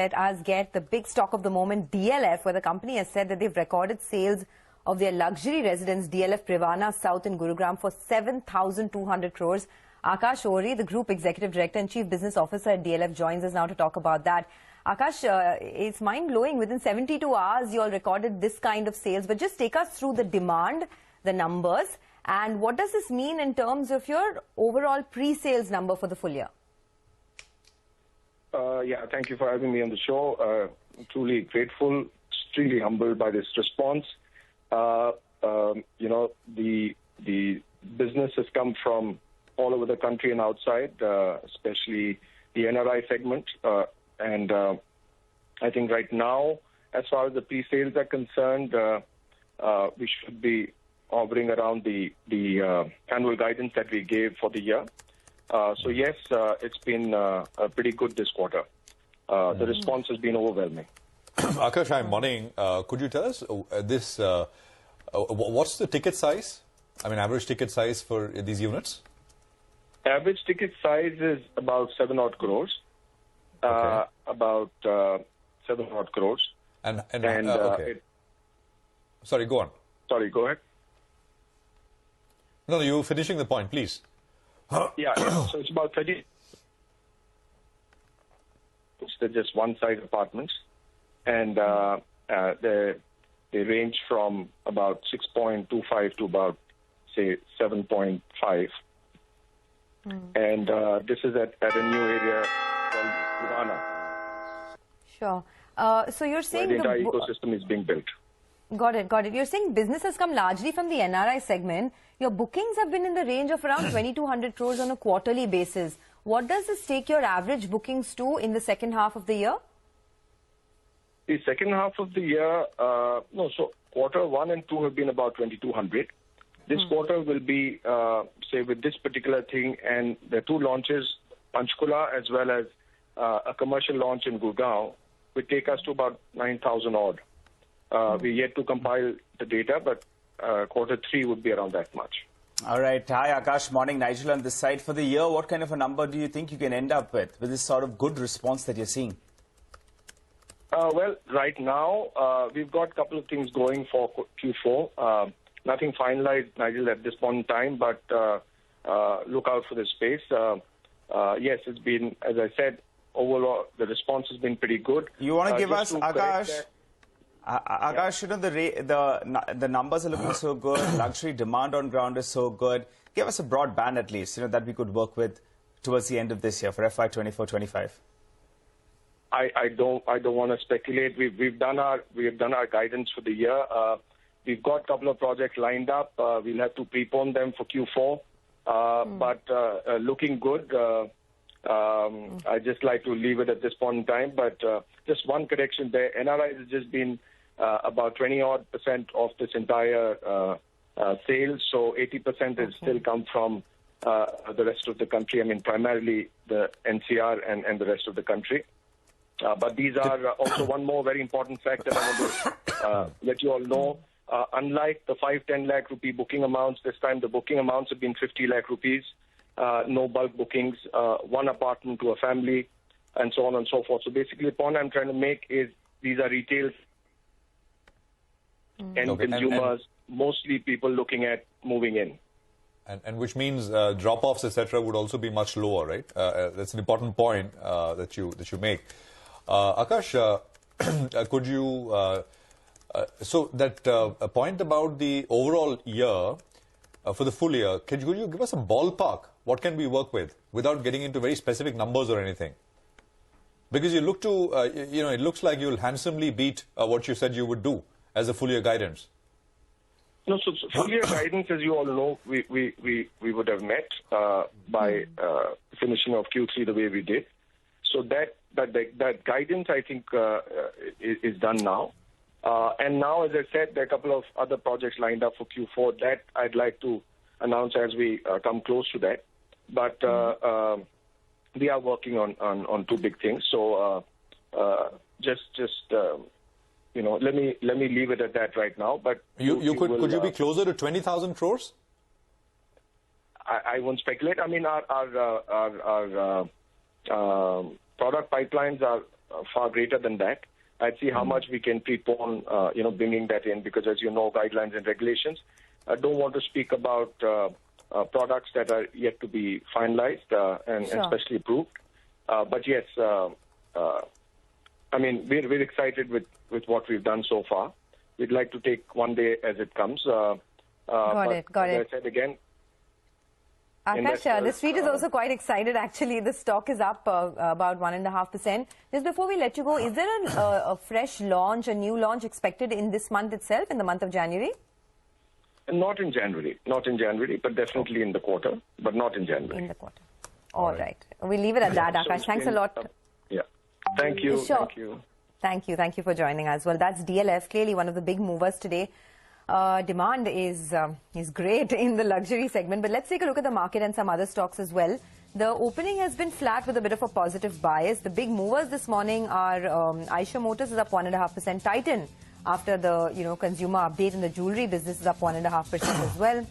let us get the big stock of the moment, DLF, where the company has said that they've recorded sales of their luxury residence, DLF Privana South in Gurugram, for 7,200 crores. Akash Ohri, the Group Executive Director and Chief Business Officer at DLF, joins us now to talk about that. Akash, it's mind-blowing. Within 72 hours, you all recorded this kind of sales. But just take us through the demand, the numbers, and what does this mean in terms of your overall pre-sales number for the full year? Yeah, thank you for having me on the show. Truly grateful, extremely humbled by this response. You know, the business has come from all over the country and outside, especially the NRI segment. And I think right now, as far as the pre-sales are concerned, we should be hovering around the annual guidance that we gave for the year. So yes, it's been pretty good this quarter. The response has been overwhelming. Akash, hi, morning. Could you tell us what's the ticket size? I mean, average ticket size for these units? Average ticket size is about 7 odd crores. Okay. About 7 odd crores. Okay. Sorry, go on. Sorry, go ahead. No, you were finishing the point, please. Yeah, so it's about 30. They're just one-side apartments, and they range from about 6.25 to about, say, 7.5. And this is at a new area called Privana. Sure. So you're saying the entire ecosystem is being built. Got it, got it. You're saying business has come largely from the NRI segment. Your bookings have been in the range of around 2,200 crores on a quarterly basis. What does this take your average bookings to in the second half of the year? The second half of the year, so quarter 1 and 2 have been about 2,200. This quarter will be, say, with this particular thing, and the 2 launches, Panchkula as well as a commercial launch in Gurgaon, will take us to about 9,000 odd. We're yet to compile the data, but quarter 3 would be around that much. All right. Hi, Akash. Morning. Nigel on this side. For the year, what kind of a number do you think you can end up with this sort of good response that you're seeing? Well, right now, we've got a couple of things going for Q4. Nothing finalized, Nigel, at this point in time, but look out for this space. Yes, it's been, as I said, overall, the response has been pretty good. You want to give us, Akash? Akash, you know, the numbers are looking so good, luxury demand on ground is so good. Give us a broad band at least, you know, that we could work with towards the end of this year for FY 24-25. I don't want to speculate. We've done our guidance for the year. We've got a couple of projects lined up. We'll have to prepone them for Q4. But looking good. I'd just like to leave it at this point in time. But just one correction there. NRI has just been about 20-odd% of this entire sales. So 80% has still come from the rest of the country. I mean, primarily the NCR and the rest of the country. But these are also one more very important fact that I want to let you all know. Unlike the 5-10 lakh rupee booking amounts, this time the booking amounts have been 50 lakh rupees. No bulk bookings, one apartment to a family, and so on and so forth. So basically, the point I'm trying to make is these are retail and consumers, mostly people looking at moving in. And which means drop-offs, etc., would also be much lower, right? That's an important point that you make. Akash, could you... so that point about the overall year, for the full year, could you give us a ballpark? What can we work with without getting into very specific numbers or anything? Because you look to, you know, it looks like you'll handsomely beat what you said you would do as a full year guidance. No, so full year guidance, as you all know, we would have met by finishing of Q3 the way we did. So that guidance, I think, is done now. And now, as I said, there are a couple of other projects lined up for Q4 that I'd like to announce as we come close to that. But we are working on 2 big things. So you know, let me leave it at that right now. But could you be closer to 20,000 crores? I won't speculate. I mean, our product pipelines are far greater than that. I'd see how much we can prepone, bringing that in, because as you know, guidelines and regulations. I don't want to speak about products that are yet to be finalized and especially approved. But yes, I mean, we're excited with what we've done so far. We'd like to take one day as it comes. Got it. As I said again, Akash, the street is also quite excited. Actually, the stock is up about 1.5%. Just before we let you go, is there a fresh launch, a new launch expected in this month itself, in the month of January? Not in January, but definitely in the quarter, but not in January. In the quarter. All right. We'll leave it at that, Akash. Thanks a lot. Yeah. Thank you. Sure. Thank you. Thank you. Thank you for joining us. Well, that's DLF, clearly one of the big movers today. Demand is great in the luxury segment, but let's take a look at the market and some other stocks as well. The opening has been flat with a bit of a positive bias. The big movers this morning are Eicher Motors is up 1.5%. Titan, after the consumer update in the jewelry business, is up 1.5% as well.